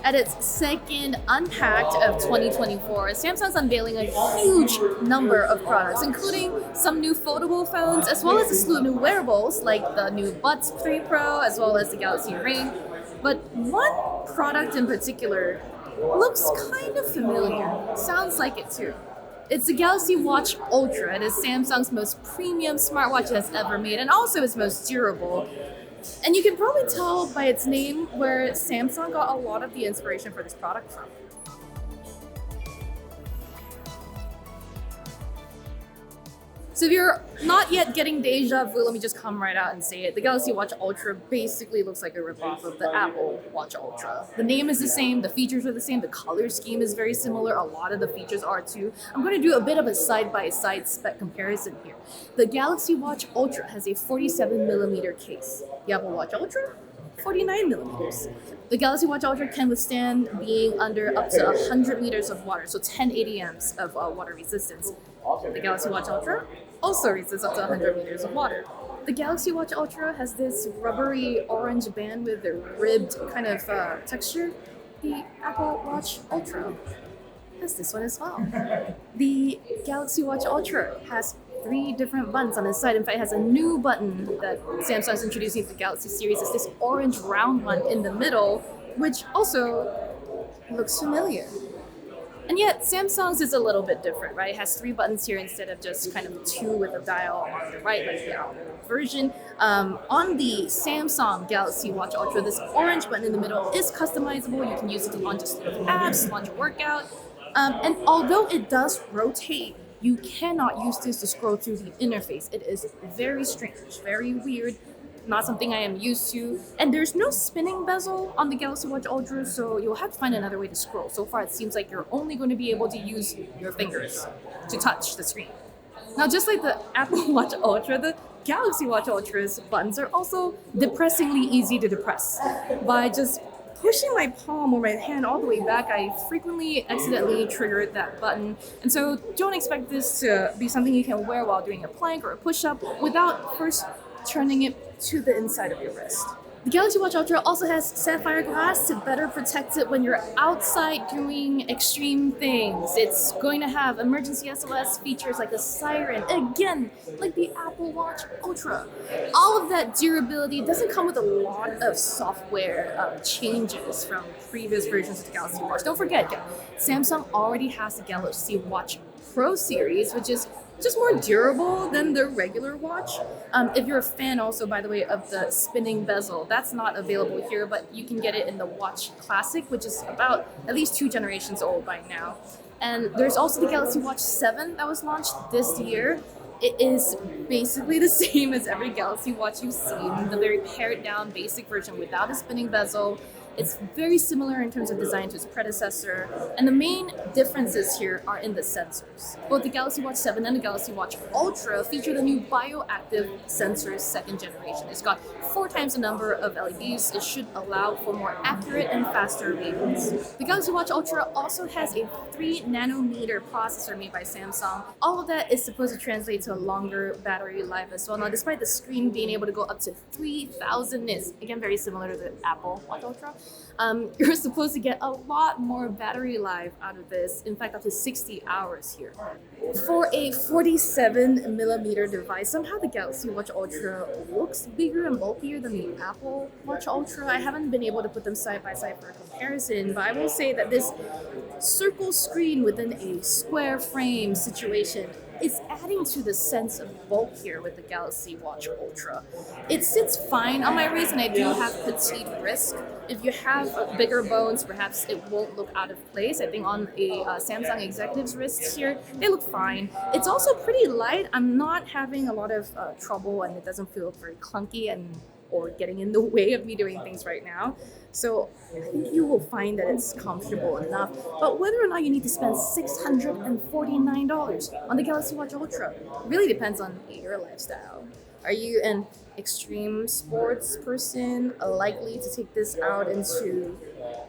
At its second Unpacked of 2024, Samsung's unveiling a huge number of products, including some new foldable phones, as well as a slew of new wearables like the new Buds 3 Pro, as well as the Galaxy Ring. But one product in particular looks kind of familiar. Sounds like it too. It's the Galaxy Watch Ultra. It is Samsung's most premium smartwatch it has ever made, and also its most durable. And you can probably tell by its name where Samsung got a lot of the inspiration for this product from. So if you're not yet getting deja vu, let me just come right out and say it. The Galaxy Watch Ultra basically looks like a ripoff of the Apple Watch Ultra. The name is the same, the features are the same, the color scheme is very similar, a lot of the features are too. I'm going to do a bit of a side-by-side spec comparison here. The Galaxy Watch Ultra has a 47mm case. The Apple Watch Ultra, 49mm. The Galaxy Watch Ultra can withstand being under up to 100 liters of water, so 10 ADMs of water resistance. The Galaxy Watch Ultra also resists up to 100 liters of water. The Galaxy Watch Ultra has this rubbery orange band with a ribbed kind of texture. The Apple Watch Ultra has this one as well. The Galaxy Watch Ultra has 3 different buttons on the side. In fact, it has a new button that Samsung is introducing to the Galaxy series. It's this orange round one in the middle, which also looks familiar. And yet, Samsung's is a little bit different, right? It has 3 buttons here instead of just kind of 2 with a dial on the right, like the Apple version. On the Samsung Galaxy Watch Ultra, this orange button in the middle is customizable. You can use it to launch a slew of apps, launch a workout. And although it does rotate, you cannot use this to scroll through the interface. It is very strange, very weird. Not something I am used to. And there's no spinning bezel on the Galaxy Watch Ultra, so you'll have to find another way to scroll. So far, it seems like you're only going to be able to use your fingers to touch the screen. Now, just like the Apple Watch Ultra, the Galaxy Watch Ultra's buttons are also depressingly easy to depress. By just pushing my palm or my hand all the way back, I frequently accidentally triggered that button. And so don't expect this to be something you can wear while doing a plank or a push-up without first turning it to the inside of your wrist. The Galaxy Watch Ultra also has sapphire glass to better protect it when you're outside doing extreme things. It's going to have emergency SOS features like a siren, again, like the Apple Watch Ultra. All of that durability doesn't come with a lot of software changes from previous versions of the Galaxy Watch. Don't forget, Samsung already has the Galaxy Watch Pro series, which is just more durable than the regular watch. If you're a fan also, by the way, of the spinning bezel, that's not available here, but you can get it in the Watch Classic, which is about at least 2 generations old by now. And there's also the Galaxy Watch 7 that was launched this year. It is basically the same as every Galaxy Watch you've seen, the very pared down basic version without a spinning bezel. It's very similar in terms of design to its predecessor, and the main differences here are in the sensors. Both the Galaxy Watch 7 and the Galaxy Watch Ultra feature the new bioactive sensors 2nd generation. It's got 4 times the number of LEDs. It should allow for more accurate and faster readings. The Galaxy Watch Ultra also has a 3nm processor made by Samsung. All of that is supposed to translate to a longer battery life as well. Now, despite the screen being able to go up to 3,000 nits, again, very similar to the Apple Watch Ultra, you're supposed to get a lot more battery life out of this. In fact, up to 60 hours here. For a 47mm device, somehow the Galaxy Watch Ultra looks bigger and bulkier than the Apple Watch Ultra. I haven't been able to put them side by side for a comparison, but I will say that this circle screen within a square frame situation is adding to the sense of bulk here with the Galaxy Watch Ultra. It sits fine on my wrist, and I do have petite wrist. If you have bigger bones, perhaps it won't look out of place. I think on a Samsung executive's wrists here, they look fine. It's also pretty light. I'm not having a lot of trouble, and it doesn't feel very clunky or getting in the way of me doing things right now. So I think you will find that it's comfortable enough. But whether or not you need to spend $649 on the Galaxy Watch Ultra really depends on your lifestyle. Are you an extreme sports person, likely to take this out into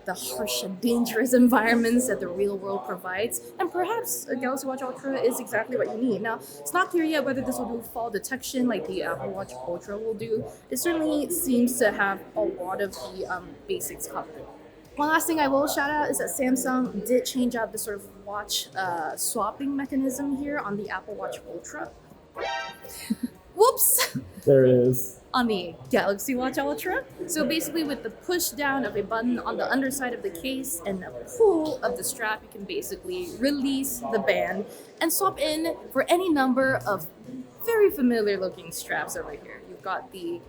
the harsh and dangerous environments that the real world provides? And perhaps a Galaxy Watch Ultra is exactly what you need. Now, it's not clear yet whether this will do fall detection like the Apple Watch Ultra will do. It certainly seems to have a lot of the basics covered. One last thing I will shout out is that Samsung did change out the sort of watch swapping mechanism here on the Apple Watch Ultra. Whoops! There it is. On the Galaxy Watch Ultra. So basically with the push down of a button on the underside of the case and a pull of the strap, you can basically release the band and swap in for any number of very familiar looking straps over here. You've got the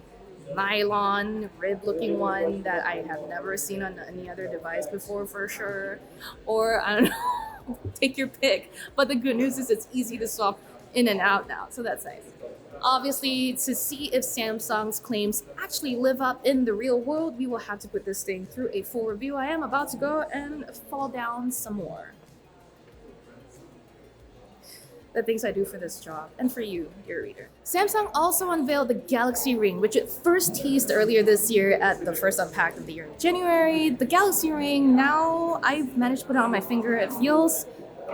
nylon rib looking one that I have never seen on any other device before for sure. Or I don't know, take your pick. But the good news is it's easy to swap in and out now, so that's nice. Obviously, to see if Samsung's claims actually live up in the real world, we will have to put this thing through a full review. I am about to go and fall down some more. The things I do for this job and for you, dear reader. Samsung also unveiled the Galaxy Ring, which it first teased earlier this year at the first unpack of the year in January. The Galaxy Ring, now I've managed to put it on my finger. It feels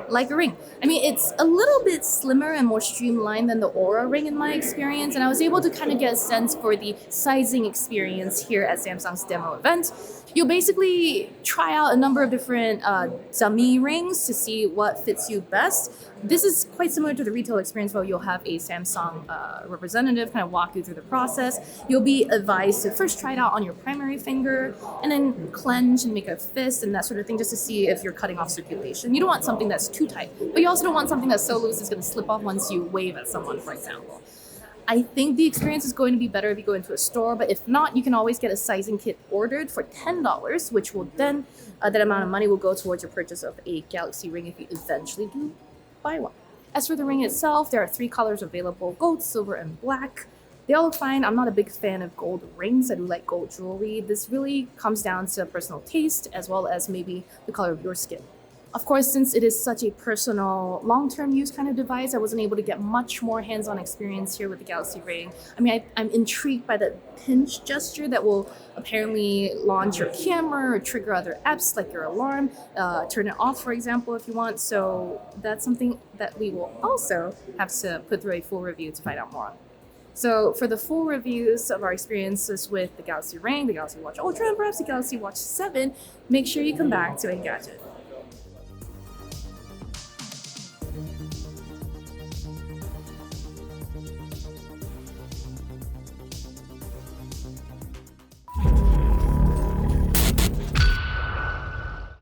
like a ring. I mean, it's a little bit slimmer and more streamlined than the Aura ring in my experience, and I was able to kind of get a sense for the sizing experience here at Samsung's demo event. You'll basically try out a number of different dummy rings to see what fits you best. This is quite similar to the retail experience where you'll have a Samsung representative kind of walk you through the process. You'll be advised to first try it out on your primary finger and then clench and make a fist and that sort of thing just to see if you're cutting off circulation. You don't want something that's too tight, but you also don't want something that's so loose it's going to slip off once you wave at someone, for example. I think the experience is going to be better if you go into a store, but if not, you can always get a sizing kit ordered for $10, which will then, that amount of money will go towards your purchase of a Galaxy Ring if you eventually do buy one. As for the ring itself, there are 3 colors available: gold, silver, and black. They all look fine. I'm not a big fan of gold rings. I do like gold jewelry. This really comes down to personal taste as well as maybe the color of your skin. Of course, since it is such a personal, long-term use kind of device, I wasn't able to get much more hands-on experience here with the Galaxy Ring. I mean, I'm intrigued by the pinch gesture that will apparently launch your camera or trigger other apps like your alarm, turn it off, for example, if you want. So that's something that we will also have to put through a full review to find out more on. So for the full reviews of our experiences with the Galaxy Ring, the Galaxy Watch Ultra, and perhaps the Galaxy Watch 7, make sure you come back to Engadget.